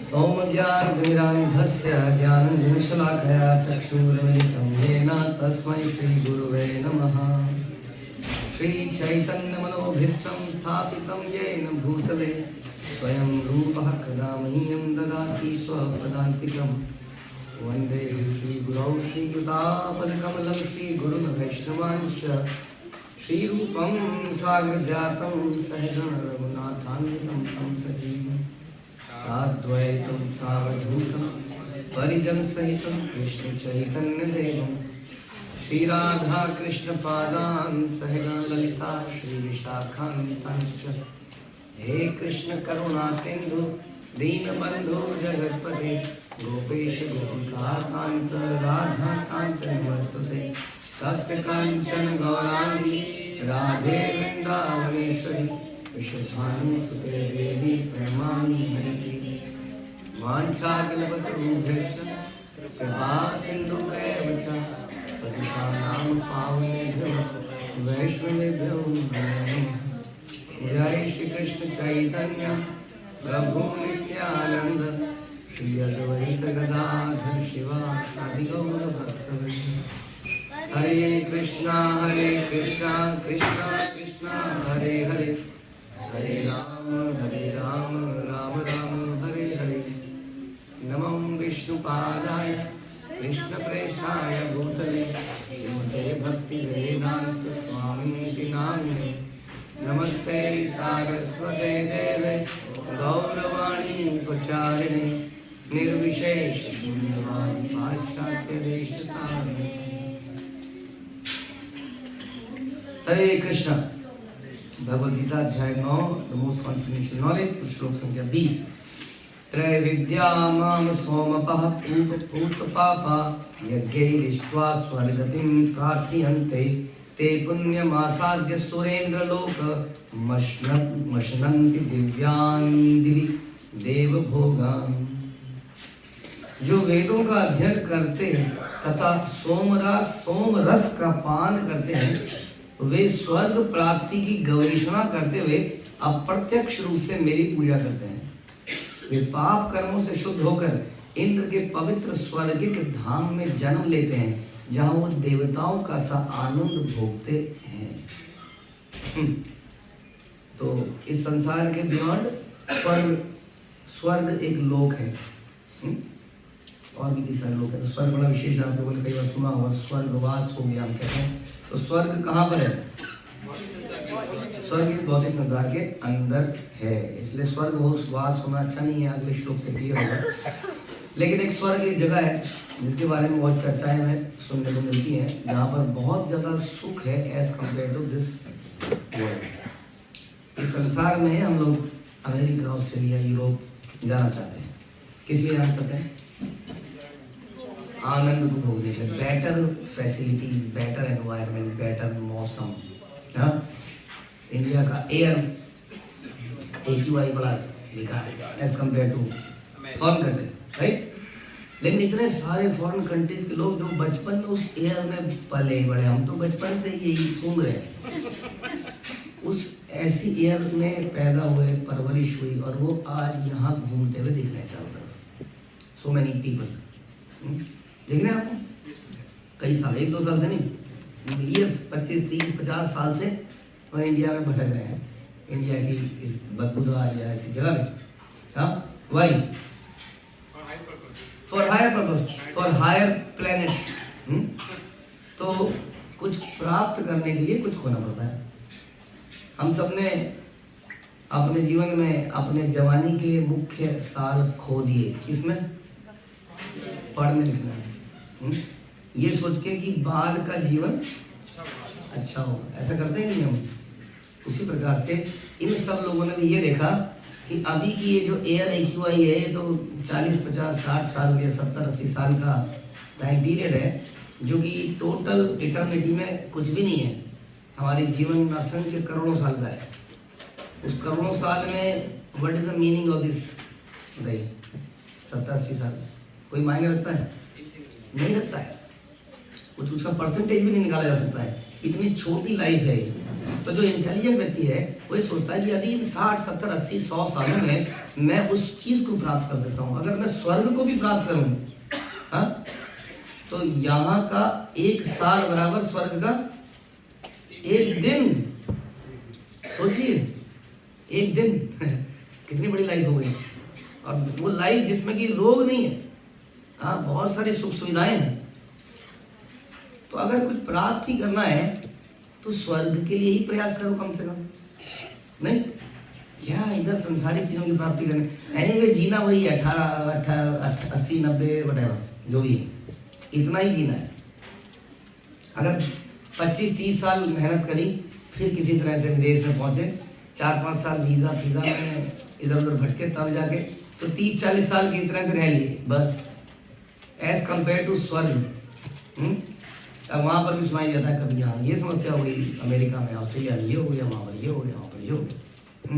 ओम ज्ञानतिमिरान्धस्य ज्ञानञ्जनशलाकया चक्षुरुन्मिलितं येन तस्मै श्रीगुरुवे नमः। श्रीचैतन्यमनोभीष्टं स्थापितं येन भूतले स्वयं रूपः कदा मह्यं ददाति स्वपदान्तिकं। वन्दे श्रीगुरौ श्रीयुतापदकमलं श्रीगुरुं वैष्णवांश्च श्रीरूपं साग्रजातं सहजं रघुनाथान्वितं तं सजीवं साद्वैतं सावधूतं परिजनसहितं कृष्णचैतन्यदेवं श्रीराधा कृष्णपादान् सहगण ललिता श्रीविशाखान्वितांश्च। हे कृष्ण करुणा सिंधु दीनबन्धो जगत्पते गोपेश गोपिकान्त राधा कान्त नमस्तुते। सत्यकाञ्चन गौराङ्गी राधे वृन्दावनेश्वरी विश्वभानुसुते देवी प्रणमामि हरिप्रिये। वाञ्छाकल्पतरुभ्यश्च कृपा सिन्धुभ्येव च पतितानां पावनेभ्यो वैष्णवेभ्यो नमो नमः। जय श्री कृष्ण चैतन्य प्रभु नित्यानंद श्री अद्वैत गदाधर शिवासादि गौर भक्तवृंद। हरे कृष्णा कृष्णा कृष्णा हरे हरे हरे राम राम राम हरे हरे। नमो विष्णुपादाय कृष्णप्रेष्ठाय भूतले श्रीमते भक्तिवेदान्त स्वामिनिति नामिने। नमस्ते सारस्वते देवे गौरवाणी प्रचारिणे निर्विशेष शून्यवादी पाश्चात्य देशतारिणे। हरे कृष्णा। भगवद गीता अध्याय 9 द मोस्ट कॉन्फिडेंशियल नॉलेज श्लोक संख्या 20। त्रैविद्या माम सोमपः पूतपापा यज्ञैरिष्ट्वा स्वर्गतिं प्रार्थयन्ते ते पुण्यमासाद्य सुरेन्द्रलोक मशनन्ति दिव्यान्दिवि देवभोगान्। जो वेदों का अध्ययन करते तथा सोमरस का पान करते हैं वे स्वर्ग प्राप्ति की गवेषणा करते हुए अप्रत्यक्ष रूप से मेरी पूजा करते हैं। वे पाप कर्मों से शुद्ध होकर इंद्र के पवित्र स्वर्गिक धाम में जन्म लेते हैं जहाँ वो देवताओं का सा आनंद भोगते हैं। तो इस संसार के बियॉन्ड स्वर्ग एक लोक है। और भी कई सारे लोग हैं। तो स्वर्ग बड़ा विशेष, आप लोगों ने कई बार सुना होगा, स्वर्गवास को ज्ञान कहते हैं। तो स्वर्ग कहाँ पर है? स्वर्ग इस भौतिक संसार के अंदर है, इसलिए स्वर्गवास होना अच्छा नहीं है। अगले श्लोक से क्लियर होगा। लेकिन एक स्वर्ग एक जगह है जिसके बारे में बहुत चर्चाएं हमें सुनने को मिलती हैं, जहाँ पर बहुत ज़्यादा सुख है as compare to this world. इस संसार में हम लोग अमेरिका, ऑस्ट्रेलिया, यूरोप जाना चाहते हैं। किस लिए जाना चाहते हैं? आनंद को भोगने के लिए। Better facilities, better environment, better मौसम। हाँ, इंडिया का एयर AQI बड़ा बेकार है as compare to foreign country, right? लेकिन इतने सारे फॉरेन कंट्रीज के लोग जो बचपन में उस एयर में पले बड़े, हम तो बचपन से यही सूंघ रहे हैं, उस ऐसी एयर में पैदा हुए, परवरिश हुई, और वो आज यहाँ घूमते हुए दिख रहे हैं चारों तरफ। सो मैनी पीपल देख रहे हैं आपको, कई साल, 1-2 साल से नहीं, ईयर्स, 25, 30, 50 साल से वो इंडिया में भटक रहे हैं। इंडिया की इस बदबूदार या ऐसी जगह में। हाँ, why? For higher purpose, for higher planet. तो कुछ प्राप्त करने के लिए कुछ खोना पड़ता है। हम सबने अपने जीवन में अपने जवानी के मुख्य साल खो दिए। किसमें? पढ़ने लिखने में। ये सोच के कि बाद का जीवन अच्छा होगा, ऐसा करते हैं नहीं हम। उसी प्रकार से इन सब लोगों ने भी ये देखा कि अभी की ये जो एयर AQI है, ये तो 40, 50, 60 साल या 70, 80 साल का टाइम पीरियड है, जो कि टोटल इटर्निटी में कुछ भी नहीं है। हमारे जीवन असंख्य करोड़ों साल का है। उस करोड़ों साल में what is the meaning of this day? 70-80 साल कोई मायने रखता है? नहीं रखता है। कुछ उसका परसेंटेज भी नहीं निकाला जा सकता है। इतनी छोटी लाइफ है। तो तो जो इंटेलिजेंट व्यक्ति है वो ये सोचता है कि यदि इन 60, 70, 80, 100 सालों में मैं उस चीज को प्राप्त कर सकता हूँ, अगर मैं स्वर्ग को भी प्राप्त करूँ, हाँ, तो यहाँ का 1 साल बराबर स्वर्ग का 1 दिन। सोचिए 1 दिन कितनी बड़ी लाइफ हो गई। और वो लाइफ जिसमें कि रोग नहीं है, हाँ, बहुत सारी सुख सुविधाएं हैं। तो अगर कुछ प्राप्ति करना है तो स्वर्ग के लिए ही प्रयास करो कम से कम, नहीं क्या इधर संसारिक चीजों की प्राप्ति करने। एनीवे जीना वही 18, 80, 90 वटेवर जो भी है, इतना ही जीना है। अगर 25-30 साल मेहनत करी, फिर किसी तरह से विदेश में पहुंचे, 4-5 साल वीजा में इधर उधर भटके, तब जाके तो 30-40 साल किस तरह से रह लिए बस, एज कंपेयर टू स्वर्ग। अब वहाँ पर भी सुनाई जाता है कभी यहाँ ये समस्या हो गई, अमेरिका में, ऑस्ट्रेलिया में ये हो गया, वहाँ पर ये हो गया, वहाँ पर ये हो गया।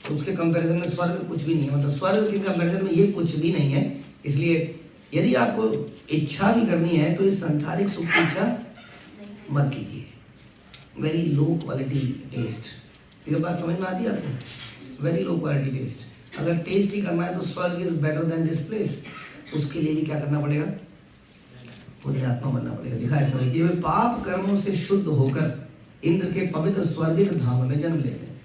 तो उसके कंपैरिजन में स्वर्ग कुछ भी नहीं है, मतलब स्वर्ग के कंपैरिजन में ये कुछ भी नहीं है। इसलिए यदि आपको इच्छा भी करनी है तो इस सांसारिक सुख की इच्छा मत कीजिए। वेरी लो क्वालिटी टेस्ट, ये बात समझ में आती है आपको? Very low quality taste. अगर टेस्ट ही करना है तो स्वर्ग is better than this place. उसके लिए भी क्या करना पड़ेगा? पुण्यात्मा बनना पड़ेगा। लिखा है इसमें कि वे पाप कर्मों से शुद्ध होकर इंद्र के पवित्र स्वर्गिक धाम में जन्म लेते हैं।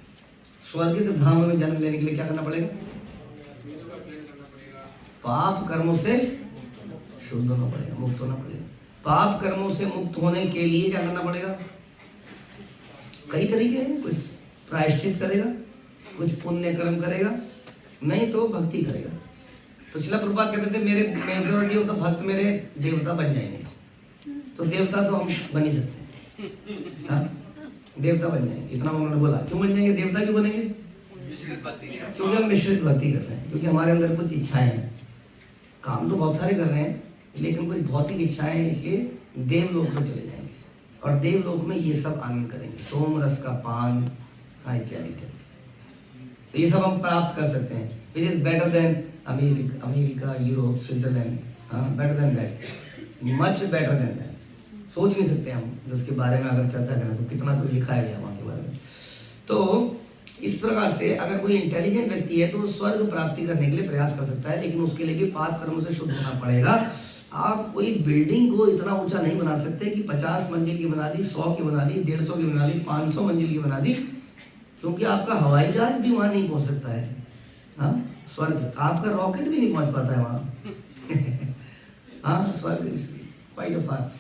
स्वर्गिक धाम में जन्म लेने के लिए क्या करना पड़ेगा? पाप कर्मों से शुद्ध होना पड़ेगा, मुक्त होना पड़ेगा। पाप कर्मों से मुक्त होने के लिए क्या करना पड़ेगा? कई तरीके हैं, कुछ प्रायश्चित करेगा, कुछ पुण्य कर्म करेगा, नहीं तो भक्ति करेगा। तो शिला प्रभुपाद कहते थे मेरे मेजॉरिटी ऑफ द भक्त मेरे देवता बन जाएंगे। तो देवता तो हम बन ही सकते हैं, हाँ, देवता बन जाएंगे, इतना उन्होंने बोला। क्यों बन जाएंगे? देवता क्यों बनेंगे? क्योंकि हम मिश्रित भक्ति कर रहे हैं, क्योंकि हमारे अंदर कुछ इच्छाएं हैं। काम तो बहुत सारे कर रहे हैं लेकिन कुछ भौतिक इच्छाएं हैं, इसलिए देवलोक में चले जाएंगे और देवलोक में ये सब आनंद करेंगे, सोम रस का पान इत्यादि। तो ये सब हम प्राप्त कर सकते हैं, which is better then America, Europe, Switzerland, better than that, much better than that. सोच नहीं सकते हम जिसके बारे में अगर चर्चा करें तो कितना कुछ लिखा है वहाँ के बारे में। तो इस प्रकार से अगर कोई इंटेलिजेंट व्यक्ति है तो स्वर्ग प्राप्ति करने के लिए प्रयास कर सकता है, लेकिन उसके लिए भी पाप कर्मों से शुद्ध होना पड़ेगा। आप कोई बिल्डिंग को इतना ऊंचा नहीं बना सकते कि 50 मंजिल की बना दी, 100 की बना दी, 150 की बना दी, 500 मंजिल की बना दी, क्योंकि आपका हवाई जहाज भी वहां नहीं पहुंच सकता है। हाँ, स्वर्ग आपका रॉकेट भी नहीं पहुंच पाता है वहां। हाँ, स्वर्ग इज क्वाइट अ फार।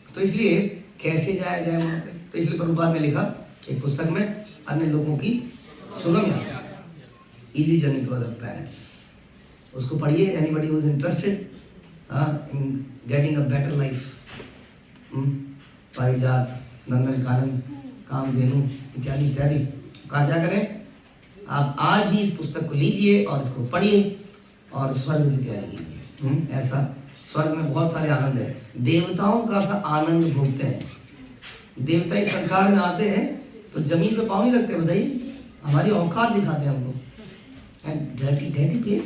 तो इसलिए कैसे जाया जाए वहां पे? तो इसलिए प्रभुपाद ने लिखा एक पुस्तक में, अन्य लोगों की सुगम यात्रा, easy journey to other planets. उसको पढ़िए, anybody who is interested in getting a better life। पारिजात, नंदन कानन, कामधेनु इत्यादि इत्यादि। कहा क्या करें? आप आज ही इस पुस्तक को लीजिए और इसको पढ़िए और स्वर्ग की तैयारी कीजिए। ऐसा स्वर्ग में बहुत सारे आनंद है, देवताओं का सा आनंद भोगते हैं। देवता इस संसार में आते हैं तो जमीन पे पाँव नहीं रखते, बताइए, हमारी औकात दिखाते हैं हमको। Dirty place.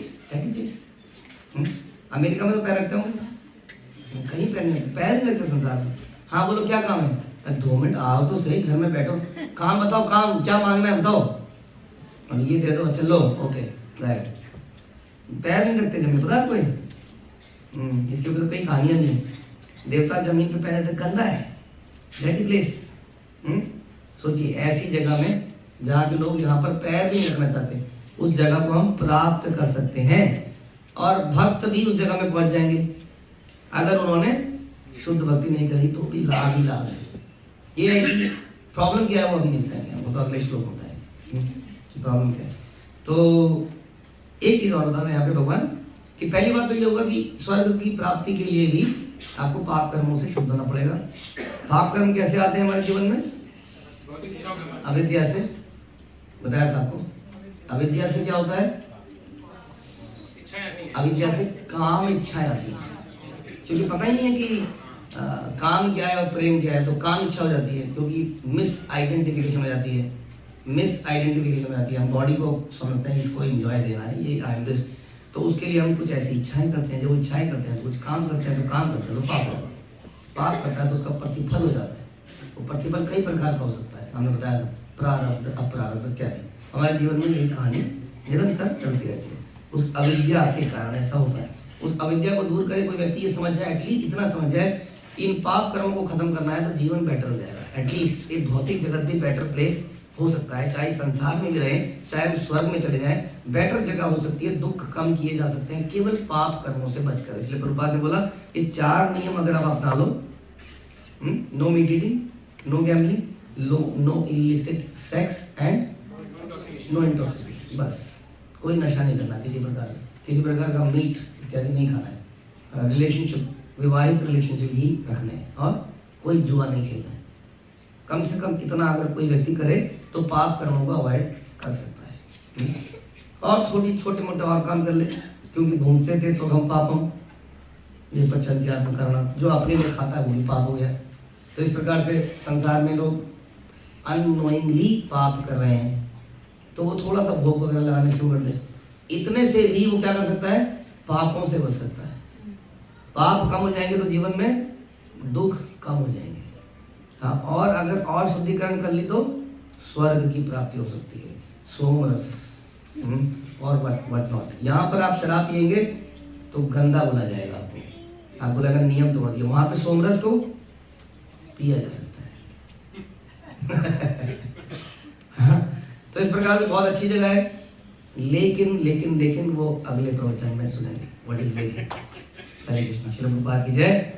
अमेरिका में तो पैर रखते होंगे, कहीं पैर नहीं, पैर नहीं रखते संसार में। हाँ बोलो क्या काम है? 2 मिनट आओ तो सही, घर में बैठो, काम बताओ, काम क्या मांगना है बताओ, और ये दे दो, अच्छा लो, ओके राइट। पैर नहीं रखते जमीन, पता है आपको? इसके ऊपर तो कई कहानियां नहीं। देवता जमीन पे पैर रखते, गंदा है, डर्टी प्लेस। सोचिए ऐसी जगह में जहाँ के लोग यहाँ पर पैर नहीं रखना चाहते, उस जगह को हम प्राप्त कर सकते हैं और भक्त भी उस जगह में पहुंच जाएंगे। अगर उन्होंने शुद्ध भक्ति नहीं करी तो भी लाभ ही लाभ है। ये है कि प्रॉब्लम क्या है वो अभी नहीं बताएंगे, वो तो अगले श्लोक होता है प्रॉब्लम क्या है। तो एक चीज और बता दें यहाँ पे भगवान कि पहली बात तो ये होगा कि स्वर्ग की प्राप्ति के लिए भी आपको पाप कर्मों से शुद्ध होना पड़ेगा। पाप कर्म कैसे आते हैं हमारे जीवन में? अविद्या से, बताया था आपको। अविद्या से क्या होता है? अविद्या से काम इच्छाएं आती है, क्योंकि पता ही नहीं है कि काम क्या है और प्रेम क्या है, तो काम इच्छा हो जाती है, क्योंकि मिस आइडेंटिफिकेशन हो जाती है। हम बॉडी को समझते हैं इसको एंजॉय देना है, ये आई एम दिस, तो उसके लिए हम कुछ ऐसी इच्छाएं करते हैं। जब इच्छाएं करते हैं, कुछ काम करते हैं तो काम करते हैं तो पाप होता है, पाप करता है तो उसका प्रतिफल हो जाता है। वो प्रतिफल कई प्रकार का हो सकता है, हमने बताया था, प्रारब्ध, अप्रारब्ध इत्यादि। हमारे जीवन में यही कहानी निरंतर चलती रहती है। उस अविद्या के कारण ऐसा होता है। उस अविद्या को दूर करे कोई व्यक्ति ये समझ जाए, एटलीस्ट इतना समझ जाए कि इन पाप कर्मों को खत्म करना है तो जीवन बेटर हो जाएगा। एटलीस्ट एक भौतिक जगत भी बेटर प्लेस हो सकता है, चाहे संसार में भी रहे, चाहे हम स्वर्ग में चले जाएं, बेटर जगह हो सकती है। दुख कम किए जा सकते हैं केवल पाप कर्मों से बचकर। इसलिए प्रभुपाद ने बोला ये 4 नियम अगर आप अपना लो, no meat eating, no gambling, no illicit sex and no intoxication, बस कोई नशा नहीं करना, किसी प्रकार का मीट इत्यादि नहीं खाना है, रिलेशनशिप, विवाहित रिलेशनशिप ही रखने हैं, और कोई जुआ नहीं खेलना है। कम से कम इतना अगर कोई व्यक्ति करे तो पाप कर्मों को अवॉइड कर सकता है। और छोटे मोटे और काम कर ले, क्योंकि भूमते थे तो हम पापम, ये पचन की आत्म करना, जो अपने लिए खाता है वो भी पाप हो गया। तो इस प्रकार से संसार में लोग अननोइंगली पाप कर रहे हैं, तो वो थोड़ा सा भोग वगैरह लगाने शुरू कर दे, इतने से भी वो क्या कर सकता है, पापों से बच सकता है। पाप कम हो जाएंगे तो जीवन में दुख कम हो जाएंगे। हाँ, और अगर और शुद्धिकरण कर ली तो स्वर्ग की प्राप्ति हो सकती है, सोमरस और वट नॉट। यहाँ पर आप शराब पियेंगे तो गंदा बोला जाएगा आपको लगा नियम तोड़ दिया, वहां पे सोमरस को पिया जा सकता है। हाँ, तो इस प्रकार से बहुत अच्छी जगह है, लेकिन लेकिन लेकिन वो अगले प्रवचन में सुनेंगे। व्हाट इज लेकिन। हरे कृष्ण। श्री प्रभुपाद की जय,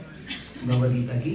भगवद गीता की